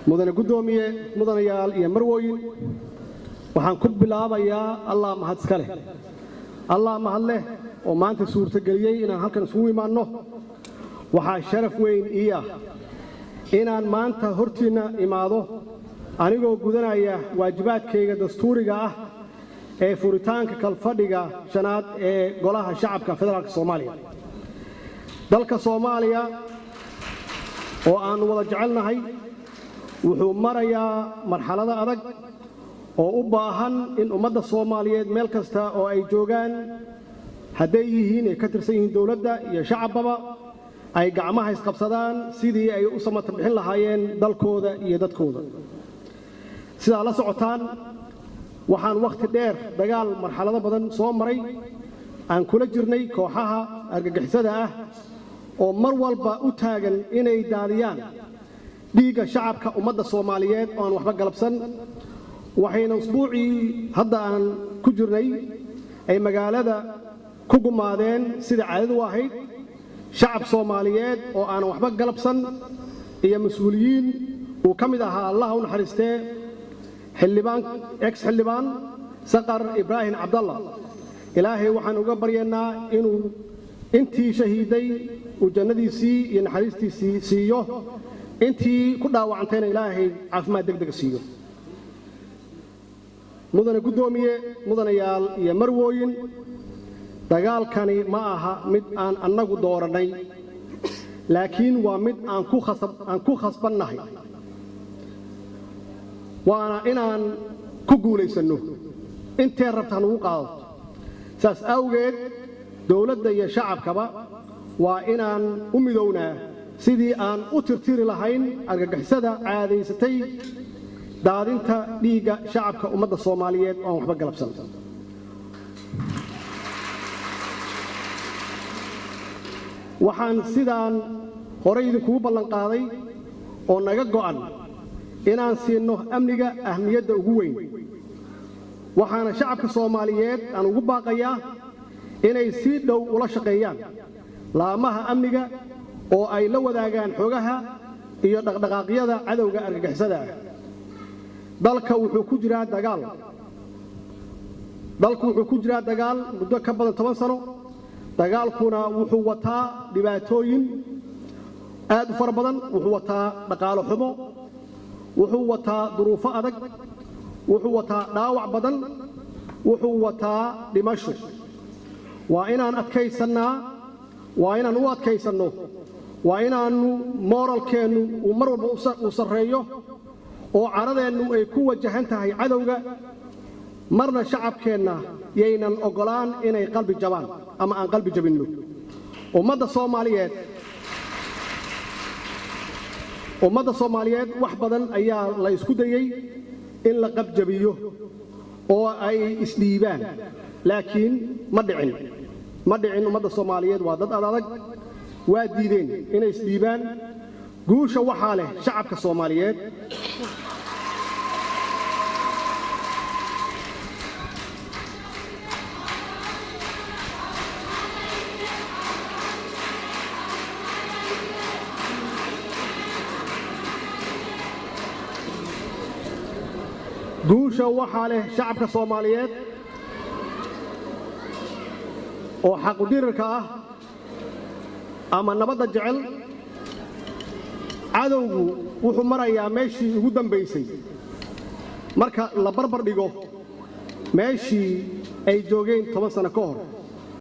mudane gudoomiye mudanayaal iyo marwooyin waxaan ku bilaabayaa allah mahad iska leh allah mahad leh oo maanta suurtageliyey inaan halkan isugu imaanno waxaa sharaf weyn ii ah inaan maanta hortiinna imaado anigoo gudanaya waajibaadkayga dastuuriga ah ee furitaanka kalfadhiga shanaad ee golaha shacabka federaalka Soomaaliya dalka Soomaaliya oo aan wada jecelnahay wuxuu marayaa marxalado adag oo u baahan in ummadda Soomaaliyeed meel kasta oo ay joogaan hadday yihiin ay ka tirsan yihiin dawladda iyo shacababa ay gacmaha isqabsadaan sidii ay u samata bixin lahaayeen dalkooda iyo dadkooda sida la socotaan waxaan waqti dheer dagaal marxalado badan soo maray aan kula jirnay kooxaha argagixisada ah oo mar walba u taagan inay daadiyaan dhiigga shacabka ummadda Soomaaliyeed oo aan waxba galabsan waxayna usbuucii hadda aan ku jirnay ay magaalada ku gumaadeen sida caadadu ahayd shacab Soomaaliyeed oo aan waxba galabsan iyo mas'uuliyiin uu ka mid ahaa Allah u naxariistee xildhibaan Saqar Ibrahim Abdallah ilaahay waxaan uga baryaynaa inuu intii shahiiday uu jannadiisii iyo naxariistiisii siiyo intii ku dhaawacantayna ilaahay caafimaad degdeg siiyo mudane gudoomiye mudanayaal iyo marwooyin dagaalkani ma aha mid aan annagu dooranay laakiin waa mid aan ku khasbannahay waana inaan ku guulaysanno intee rabtaan ugu qaadato saas awgeed dawladda iyo shacabkaba waa inaan u midownaa sidii aan u tirtiri lahayn argagixisada caadaysatay daadinta dhiigga shacabka ummadda Soomaaliyeed oo waxba galabsan waxaan sidaan hore idinkugu ballan qaaday oo naga go'an inaan siino amniga ahmiyadda ugu weyn waxaana shacabka Soomaaliyeed aan ugu baaqayaa inay si dhow ula shaqeeyaan laamaha amniga oo ay la wadaagaan xogaha iyo dhaqdhaqaaqyada cadawga argagixisada ah dalka wuxuu ku jiraa dagaal muddo ka badan 10 sano dagaalkuna wuxuu wataa dhibaatooyin aad u fara badan wuxuu wataa dhaqaale xumo wuxuu wataa duruufo adag wuxuu wataa dhaawac badan wuxuu wataa dhimasho waa inaan adkaysannaa waa inaan u adkaysanno waa inaannu moralkeennu uu mar walba u sarreeyo oo caradeennu ay ku wajahan tahay cadowga marna shacabkeenna yaynan ogolaan inay qalbi jabaan ama aan qalbi jabinno ummadda Soomaaliyeed wax badan ayaa la isku dayay in la qabjabiyo oo ay isdhiibaan laakiin ma dhicin ummadda Soomaaliyeed waa dad adag waa diideen inay isdhiibaan guusha waxaa leh shacabka Soomaaliyeed guusha waxaa leh shacabka Soomaaliyeed oo xaq u dirirka ah ama nabadda jecel cadowgu wuxuu marayaa meeshii ugu dambaysay marka la barbar dhigo meeshii ay joogeen 10 sano ka hor